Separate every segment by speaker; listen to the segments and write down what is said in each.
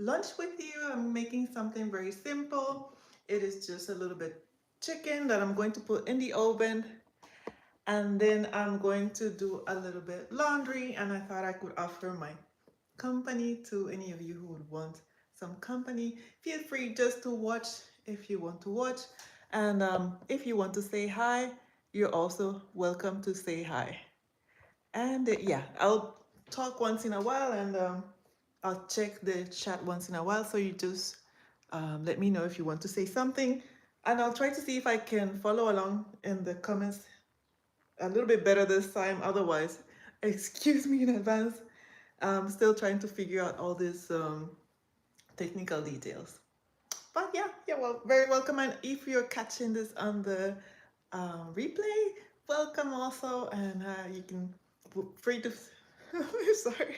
Speaker 1: lunch with you. I'm making something very simple. It is just a little bit chicken that I'm going to put in the oven, and then I'm going to do a little bit laundry, and I thought I could offer my company to any of you who would want some company. Feel free just to watch if you want to watch, and if you want to say hi, you're also welcome to say hi. And yeah, I'll talk once in a while, and I'll check the chat once in a while. So you just let me know if you want to say something, and I'll try to see if I can follow along in the comments a little bit better this time. Otherwise, excuse me in advance. I'm still trying to figure out all these technical details. But yeah, well, very welcome. And if you're catching this on the replay, welcome also. And you can free to, sorry,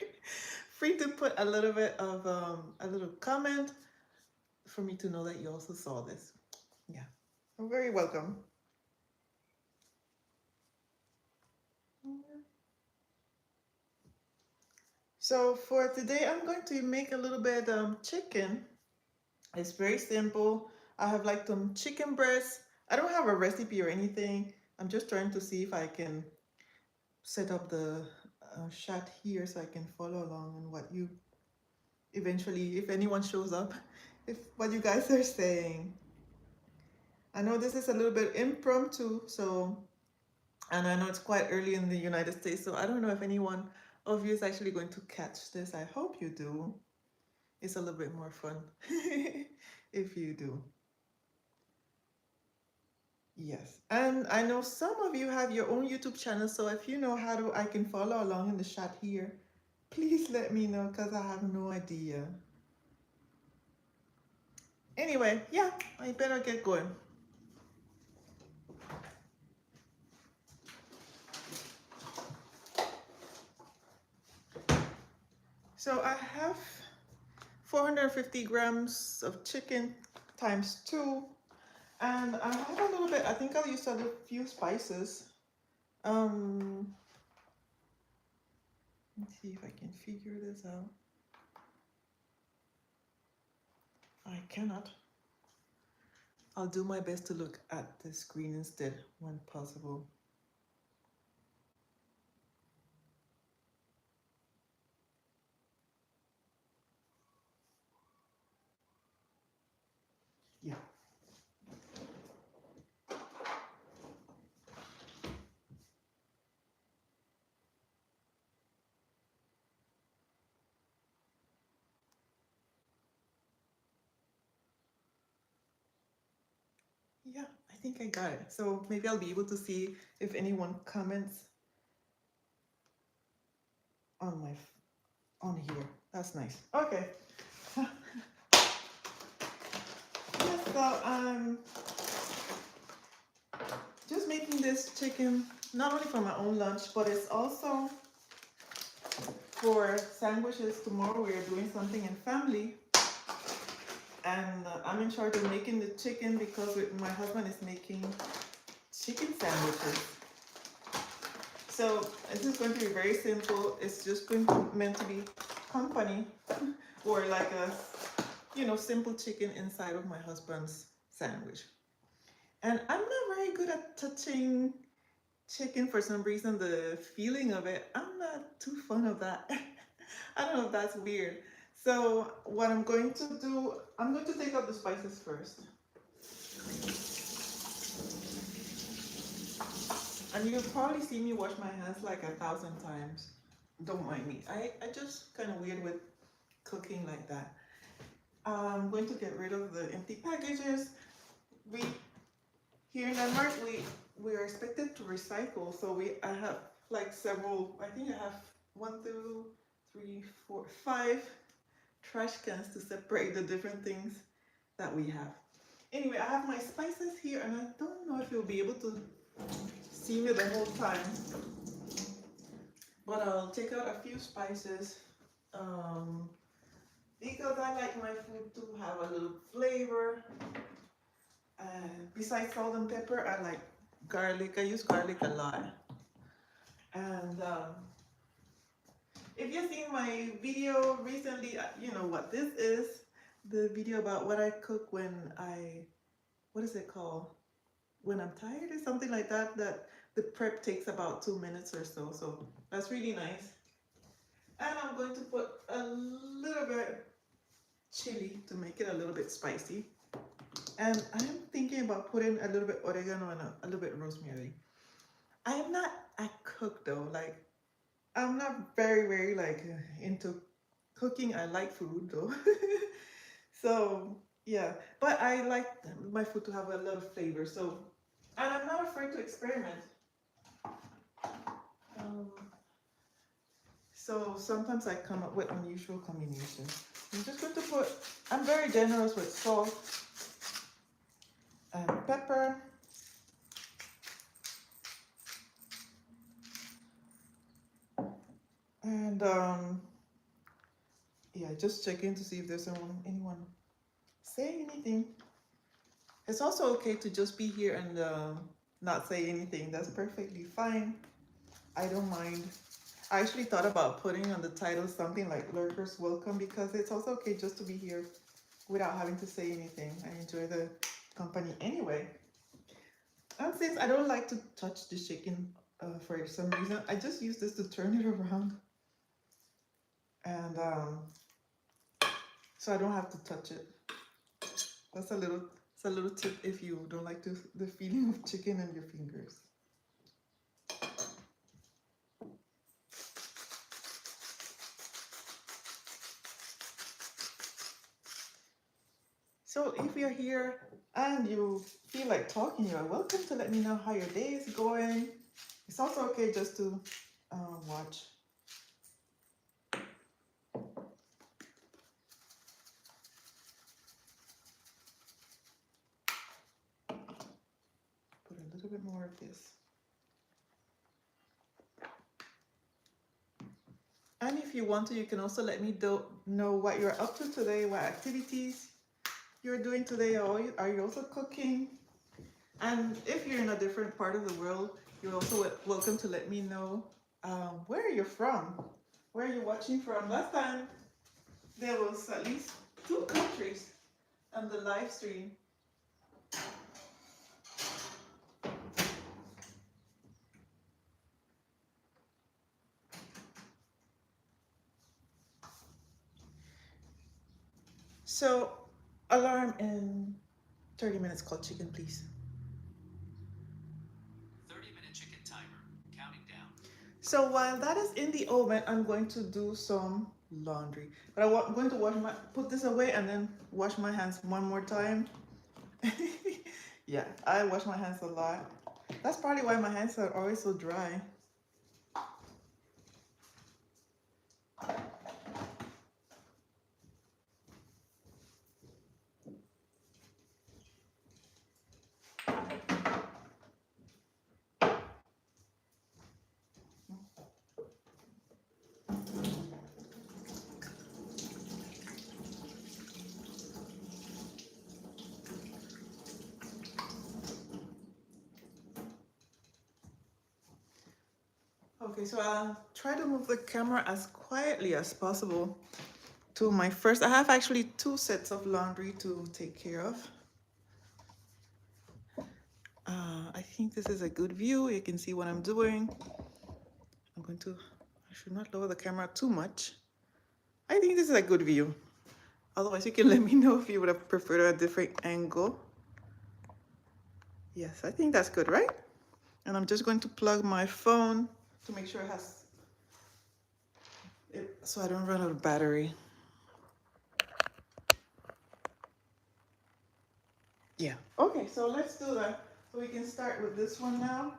Speaker 1: free to put a little bit of a little comment for me to know that you also saw this. Yeah, you're very welcome. So for today, I'm going to make a little bit chicken. It's very simple. I have like some chicken breasts. I don't have a recipe or anything. I'm just trying to see if I can set up the shot here so I can follow along on what you eventually, if anyone shows up, if what you guys are saying. I know this is a little bit impromptu, so, and I know it's quite early in the United States, so I don't know if anyone of you is actually going to catch this. I hope you do. It's a little bit more fun if you do. Yes, and I know some of you have your own YouTube channel, so if you know how to, I can follow along in the chat here. Please let me know because I have no idea. Anyway, yeah, I better get going. So I have 450 grams of chicken times 2, and I have a little bit, I think I'll use a few spices. Let's see if I can figure this out. I cannot. I'll do my best to look at the screen instead when possible. Yeah. Yeah, I think I got it. So maybe I'll be able to see if anyone comments on my on here. That's nice. Okay. Yes, so just making this chicken not only for my own lunch, but it's also for sandwiches. Tomorrow we are doing something in family, and I'm in charge of making the chicken because my husband is making chicken sandwiches. So this is going to be very simple. It's just meant to be company or like a, simple chicken inside of my husband's sandwich. And I'm not very good at touching chicken for some reason. The feeling of it, I'm not too fond of that. I don't know if that's weird. So what I'm going to do, I'm going to take out the spices first. And you'll probably see me wash my hands like 1,000 times. Don't mind me. I just kind of weird with cooking like that. I'm going to get rid of the empty packages. We here in Denmark we are expected to recycle, so I have like several. I think I have 1, 2, 3, 4, 5 trash cans to separate the different things that we have. Anyway, I have my spices here, and I don't know if you'll be able to see me the whole time, but I'll take out a few spices. Because I like my food to have a little flavor. Besides salt and pepper, I like garlic. I use garlic a lot. And if you've seen my video recently, you know what this is. The video about what I cook when what is it called? When I'm tired or something like that, that the prep takes about 2 minutes or so. So that's really nice. And I'm going to put a little bit chili to make it a little bit spicy. And I'm thinking about putting a little bit oregano and a little bit rosemary. I am not a cook though. Like I'm not very like into cooking. I like food though. So yeah, but I like my food to have a lot of flavor. So, and I'm not afraid to experiment. Um, so sometimes I come up with unusual combinations. I'm just going to put, I'm very generous with salt and pepper. And yeah, just checking to see if there's anyone saying anything. It's also okay to just be here and not say anything. That's perfectly fine. I don't mind. I actually thought about putting on the title something like Lurkers Welcome, because it's also okay just to be here without having to say anything. I enjoy the company anyway. And since I don't like to touch the chicken for some reason, I just use this to turn it around. And so I don't have to touch it. That's it's a little tip if you don't like the feeling of chicken in your fingers. So if you're here and you feel like talking, you're welcome to let me know how your day is going. It's also okay just to watch. Put a little bit more of this. And if you want to, you can also let me know what you're up to today, what activities you're doing today. Are you also cooking? And if you're in a different part of the world, you're also welcome to let me know where you're from. Where are you watching from? Last time there was at least 2 countries on the live stream. So, alarm in 30 minutes called chicken, please. 30-minute chicken timer, counting down. So while that is in the oven, I'm going to do some laundry. But I'm going to put this away and then wash my hands one more time. Yeah, I wash my hands a lot. That's probably why my hands are always so dry. Okay, so I'll try to move the camera as quietly as possible to my first. I have actually 2 sets of laundry to take care of. I think this is a good view. You can see what I'm doing. I should not lower the camera too much. I think this is a good view. Otherwise, you can let me know if you would have preferred a different angle. Yes, I think that's good, right? And I'm just going to plug my phone to make sure so I don't run out of battery. Yeah. Okay, so let's do that. So we can start with this one now.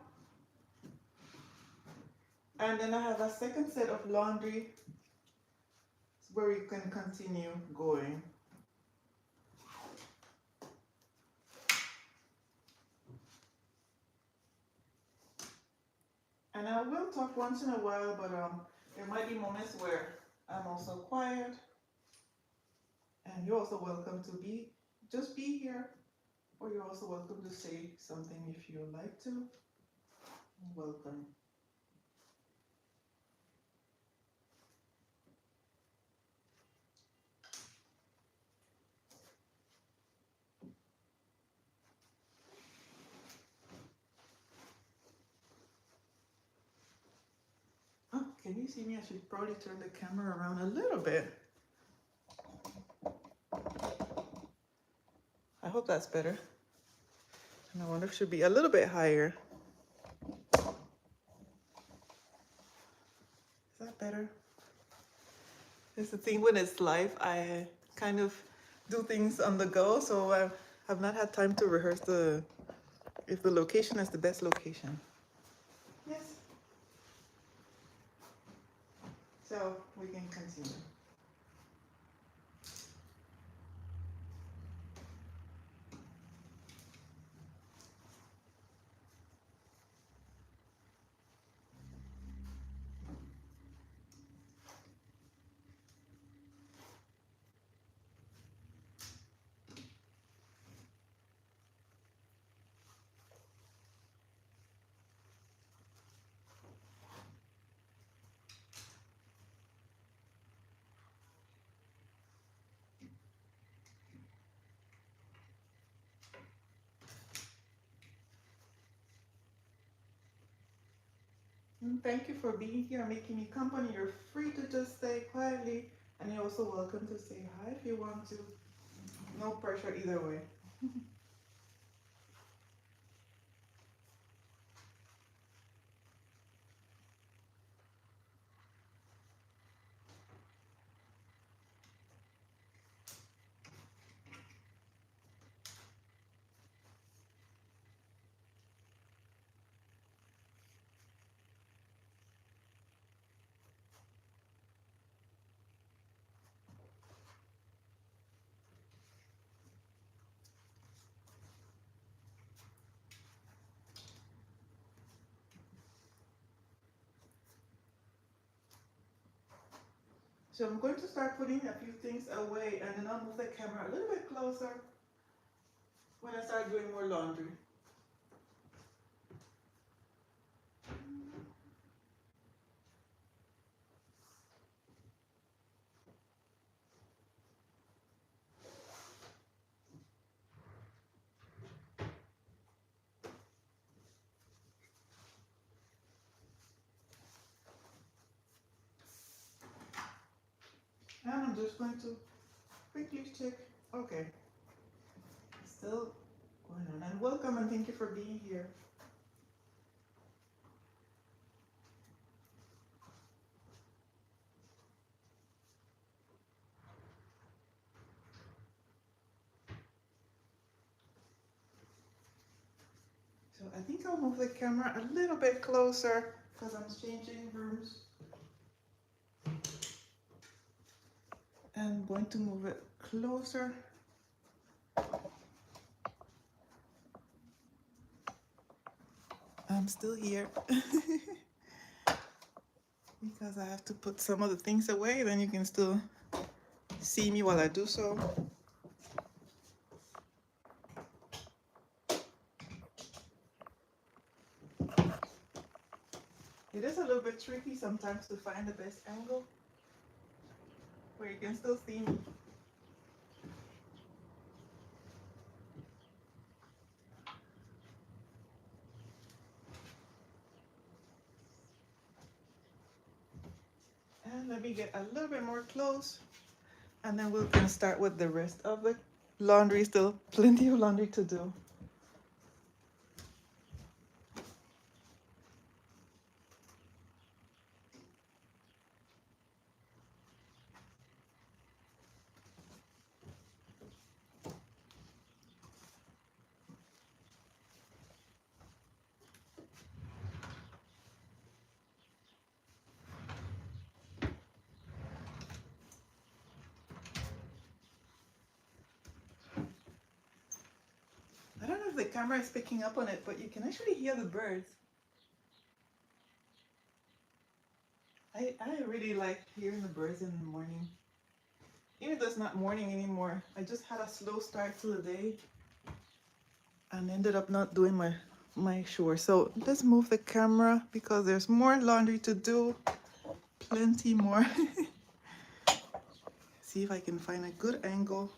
Speaker 1: And then I have a second set of laundry where we can continue going. And I will talk once in a while, but there might be moments where I'm also quiet. And you're also welcome to just be here, or you're also welcome to say something if you would like to. Welcome. you see me? I should probably turn the camera around a little bit. I hope that's better. And I wonder if it should be a little bit higher. Is that better? It's the thing when it's live, I kind of do things on the go, so I have not had time to rehearse if the location is the best location. Yes. So we can continue. Thank you for being here and making me company. You're free to just stay quietly, and you're also welcome to say hi if you want to. No pressure either way. So I'm going to start putting a few things away, and then I'll move the camera a little bit closer when I start doing more laundry. And I'm just going to quickly check. Okay, still going on. And welcome and thank you for being here. So I think I'll move the camera a little bit closer because I'm changing rooms. I'm going to move it closer. I'm still here because I have to put some of the things away, then you can still see me while I do so. It is a little bit tricky sometimes to find the best angle where you can still see me. And let me get a little bit more close, and then we can start with the rest of the laundry. Still plenty of laundry to do. I don't know if the camera is picking up on it, but you can actually hear the birds. I really like hearing the birds in the morning. Even though it's not morning anymore, I just had a slow start to the day and ended up not doing my chores. So let's move the camera because there's more laundry to do, plenty more. See if I can find a good angle.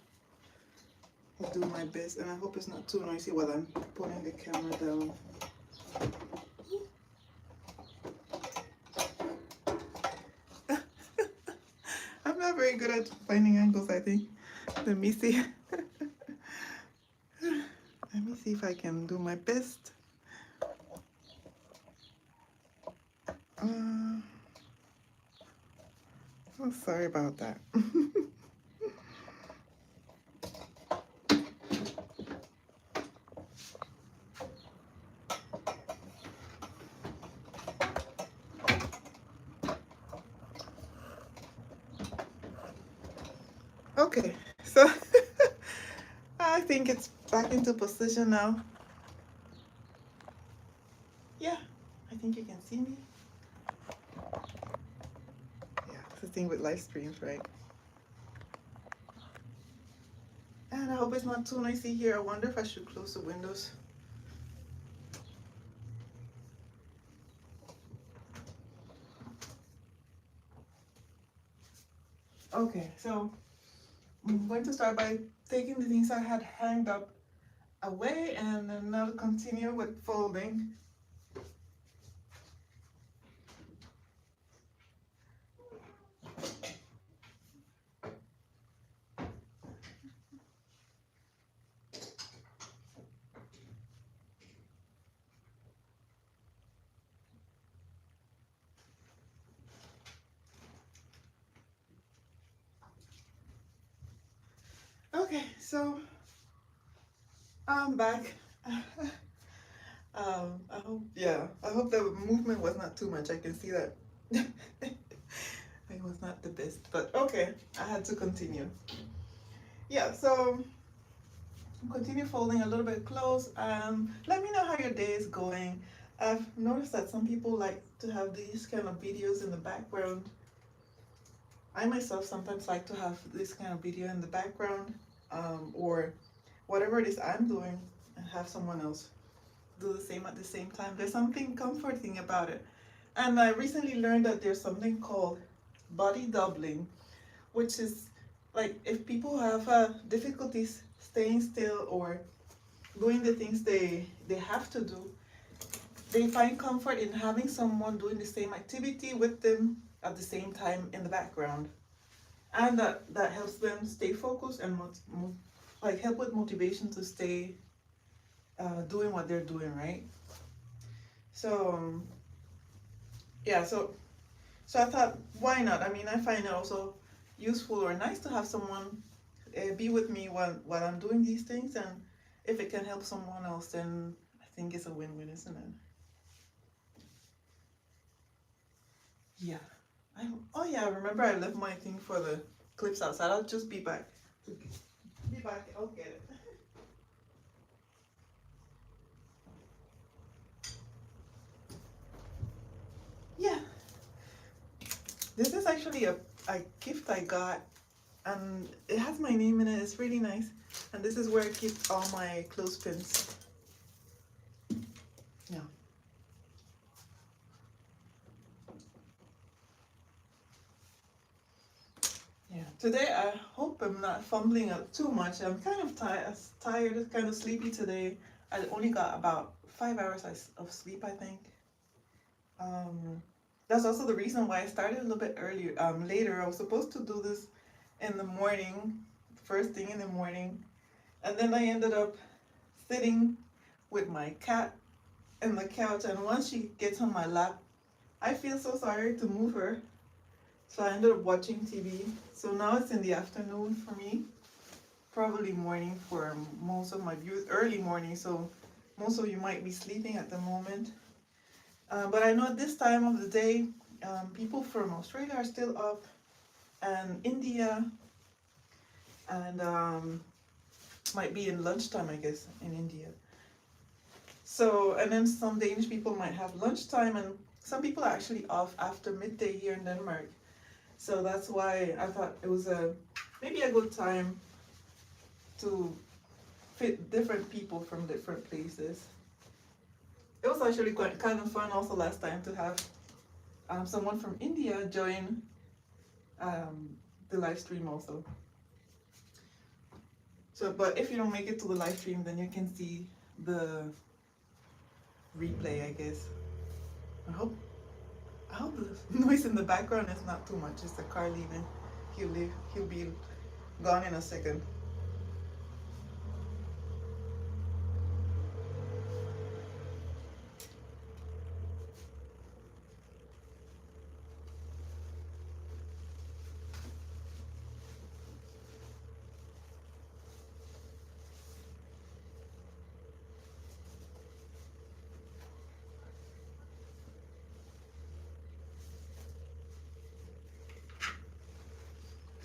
Speaker 1: I'll do my best, and I hope it's not too noisy while I'm putting the camera down. at finding angles, I think. Let me see. Let me see if I can do my best. Oh, sorry about that. Okay, so I think it's back into position now. Yeah, I think you can see me. Yeah, it's the thing with live streams, right? And I hope it's not too noisy here. I wonder if I should close the windows. Okay, so I'm going to start by taking the things I had hanged up away and then now continue with folding. Okay, so I'm back. I hope the movement was not too much. I can see that it was not the best, but okay, I had to continue. Yeah, so continue folding a little bit close. Let me know how your day is going. I've noticed that some people like to have these kind of videos in the background. I myself sometimes like to have this kind of video in the background, or whatever it is I'm doing, and have someone else do the same at the same time. There's something comforting about it. And I recently learned that there's something called body doubling, which is like if people have difficulties staying still or doing the things they have to do, they find comfort in having someone doing the same activity with them at the same time in the background. And that helps them stay focused and like help with motivation to stay doing what they're doing, right? So yeah, so I thought, why not? I mean, I find it also useful or nice to have someone be with me while I'm doing these things, and if it can help someone else, then I think it's a win-win, isn't it? Yeah. Oh yeah, remember I left my thing for the clips outside. I'll just be back. Be back, I'll get it. Yeah. This is actually a gift I got, and it has my name in it. It's really nice. And this is where I keep all my clothespins. Yeah. Yeah. Today I hope I'm not fumbling up too much. I'm kind of tired, kind of sleepy today. I only got about 5 hours of sleep, I think. That's also the reason why I started a little bit earlier, later. I was supposed to do this in the morning, first thing in the morning, and then I ended up sitting with my cat in the couch, and once she gets on my lap, I feel so sorry to move her, so I ended up watching TV. So now it's in the afternoon for me, probably morning for most of my viewers, early morning, so most of you might be sleeping at the moment. But I know at this time of the day, people from Australia are still up, and India, and might be in lunchtime, I guess, in India. So, and then some Danish people might have lunchtime, and some people are actually off after midday here in Denmark. So that's why I thought it was maybe a good time to fit different people from different places. It was actually quite kind of fun also last time to have someone from India join the live stream also. So, but if you don't make it to the live stream, then you can see the replay, I guess. I hope the noise in the background is not too much. It's the car leaving. He'll be gone in a second.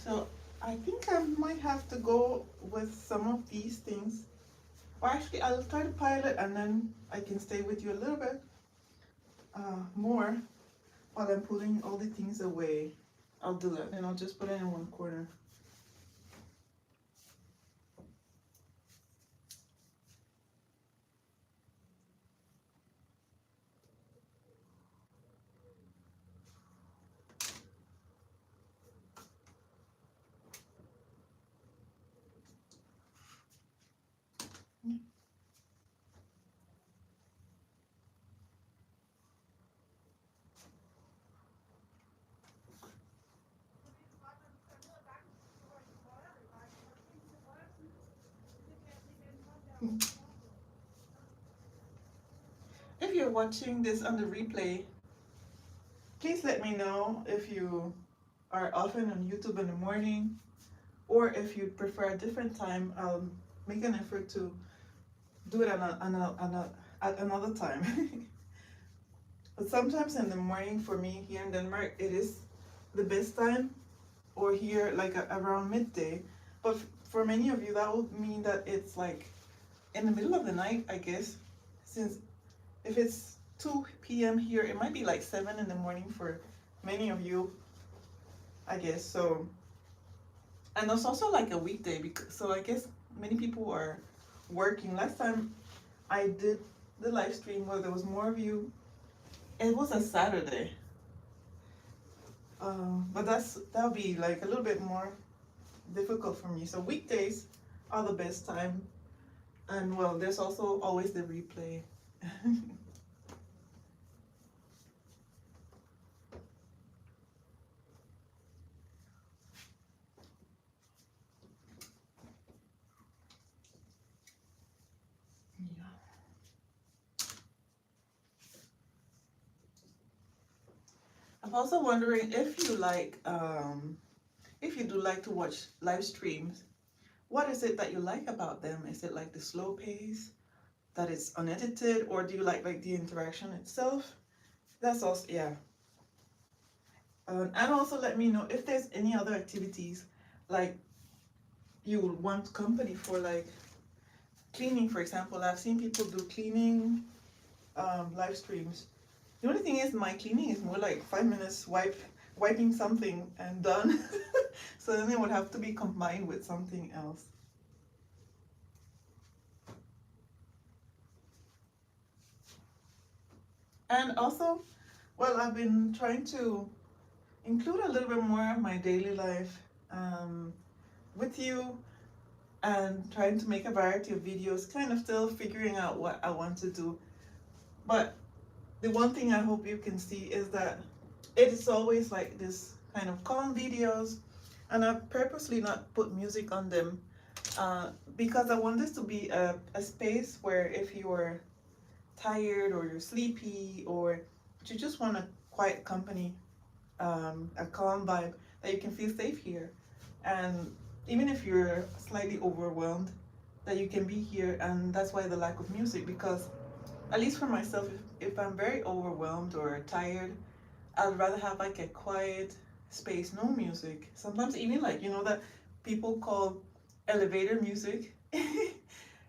Speaker 1: So I think I might have to go with some of these things. Or actually, I'll try to pile it and then I can stay with you a little bit more while I'm putting all the things away. I'll do that and I'll just put it in one corner. If you're watching this on the replay, please let me know if you are often on YouTube in the morning, or if you prefer a different time. I'll make an effort to do it at another time. But sometimes in the morning for me here in Denmark, it is the best time, or here like around midday. But for many of you, that would mean that it's like in the middle of the night, I guess, since if it's 2 p.m. here, it might be like 7 in the morning for many of you, I guess. So, and it's also like a weekday, because so I guess many people are working. Last time I did the live stream where there was more of you, it was a Saturday. But that'll be like a little bit more difficult for me. So weekdays are the best time, and well, there's also always the replay. Yeah. I'm also wondering if you like, if you do like to watch live streams, what is it that you like about them? Is it like the slow pace, that it's unedited, or do you like the interaction itself? That's also, yeah. And also let me know if there's any other activities like you would want company for, like cleaning, for example. I've seen people do cleaning live streams. The only thing is my cleaning is more like 5 minutes wiping something and done. So then it would have to be combined with something else. And also, well, I've been trying to include a little bit more of my daily life with you, and trying to make a variety of videos, kind of still figuring out what I want to do. But the one thing I hope you can see is that it is always like this kind of calm videos, and I've purposely not put music on them because I want this to be a space where if you are tired or you're sleepy or you just want a quiet company, a calm vibe, that you can feel safe here. And even if you're slightly overwhelmed, that you can be here. And that's why the lack of music, because at least for myself, if I'm very overwhelmed or tired, I'd rather have like a quiet space, no music. Sometimes even like, that people call elevator music,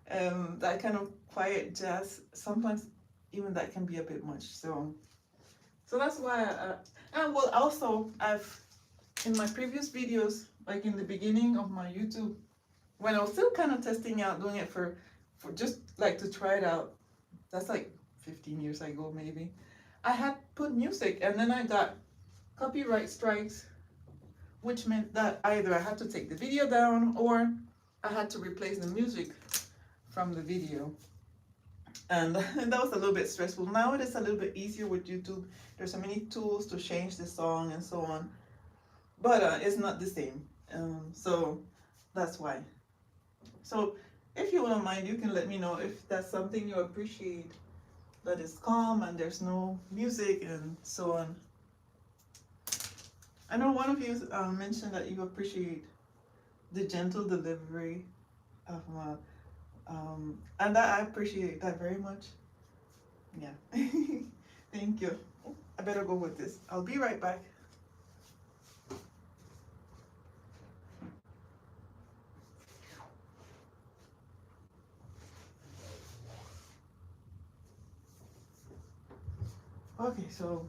Speaker 1: that kind of quiet jazz, sometimes even that can be a bit much. So that's why and well, also I've, in my previous videos, like in the beginning of my YouTube, when I was still kind of testing out, doing it for just like to try it out, that's like 15 years ago maybe, I had put music, and then I got copyright strikes, which meant that either I had to take the video down or I had to replace the music from the video. And that was a little bit stressful. Now it is a little bit easier with YouTube. There's so many tools to change the song and so on. but it's not the same. So that's why. So if you wouldn't mind, you can let me know if that's something you appreciate, that is calm and there's no music and so on. I know one of you mentioned that you appreciate the gentle delivery of and I appreciate that very much. Yeah. Thank you. I better go with this. I'll be right back. Okay, so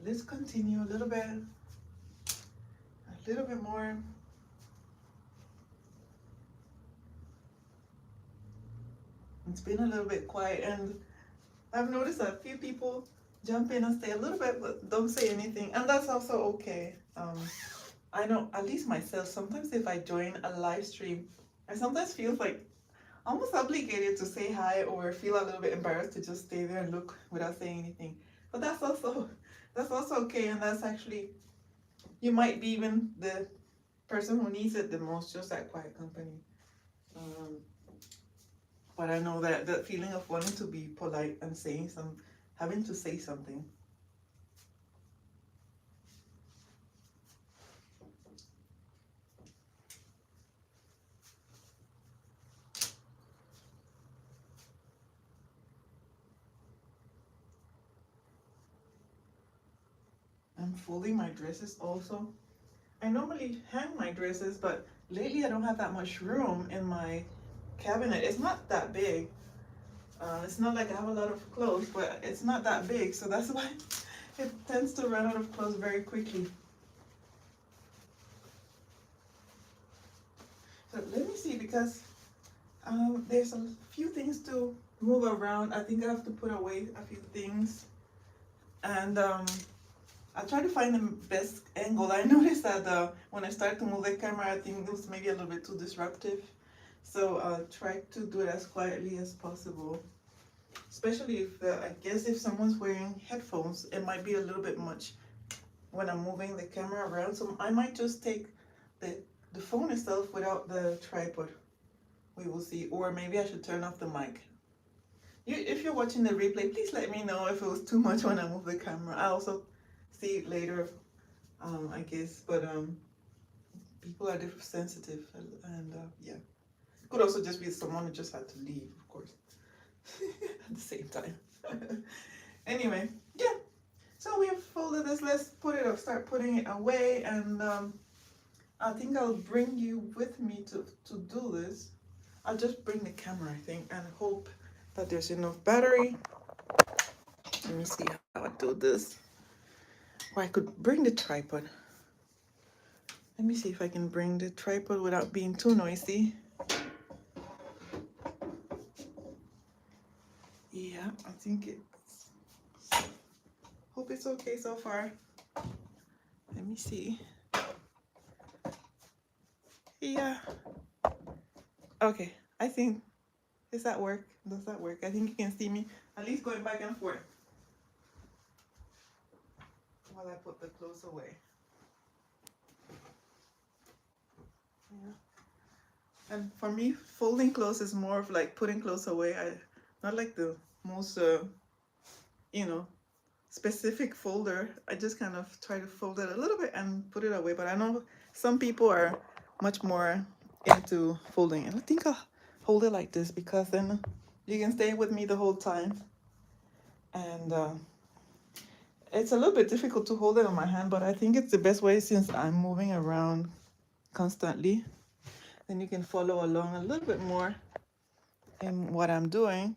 Speaker 1: let's continue a little bit more. It's been a little bit quiet, and I've noticed that a few people jump in and stay a little bit, but don't say anything, and that's also okay. I know, at least myself, sometimes if I join a live stream, I sometimes feel like almost obligated to say hi or feel a little bit embarrassed to just stay there and look without saying anything. But that's also okay, and that's actually, you might be even the person who needs it the most, just that quiet company. Um, but I know that that feeling of wanting to be polite and having to say something. I'm folding my dresses also. I normally hang my dresses, but lately I don't have that much room in my cabinet. It's not that big. It's not like I have a lot of clothes, but it's not that big, so that's why it tends to run out of clothes very quickly. So let me see, because there's a few things to move around. I think I have to put away a few things, and I try to find the best angle. I noticed that when I started to move the camera, I think it was maybe a little bit too disruptive. So I'll try to do it as quietly as possible. Especially if, I guess if someone's wearing headphones, it might be a little bit much when I'm moving the camera around. So I might just take the phone itself without the tripod. We will see. Or maybe I should turn off the mic. If you're watching the replay, please let me know if it was too much when I move the camera. I also see it later, I guess. But people are different, sensitive, and yeah. It could also just be someone who just had to leave, of course, at the same time. Anyway, yeah. So we've folded this. Let's start putting it away, and I think I'll bring you with me to do this. I'll just bring the camera, I think, and hope that there's enough battery. Let me see how I do this. Or I could bring the tripod. Let me see if I can bring the tripod without being too noisy. Yeah, I think hope it's okay so far. Let me see. Yeah. Okay, I think, does that work? I think you can see me at least going back and forth while I put the clothes away. Yeah. And for me, folding clothes is more of like putting clothes away. Not like the most, specific folder. I just kind of try to fold it a little bit and put it away. But I know some people are much more into folding. And I think I'll hold it like this because then you can stay with me the whole time. And it's a little bit difficult to hold it on my hand, but I think it's the best way since I'm moving around constantly. Then you can follow along a little bit more in what I'm doing.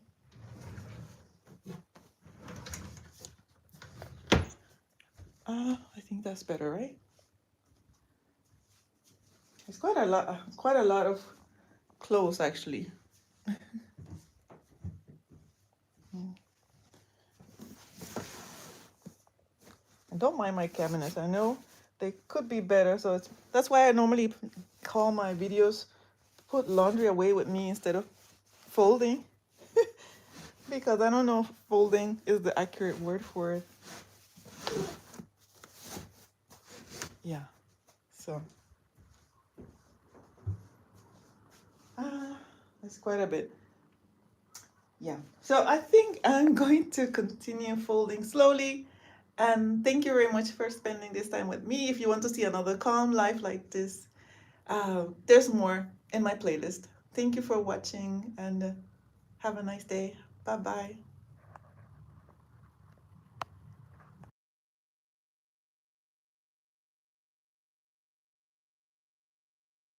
Speaker 1: I think that's better, right? It's quite a lot of clothes actually. I don't mind my cabinets. I know they could be better, so that's why I normally call my videos "Put Laundry Away with Me" instead of folding, because I don't know if folding is the accurate word for it. yeah, so it's quite a bit. Yeah, so I think I'm going to continue folding slowly. And thank you very much for spending this time with me. If you want to see another calm life like this, there's more in my playlist. Thank you for watching and have a nice day. Bye bye.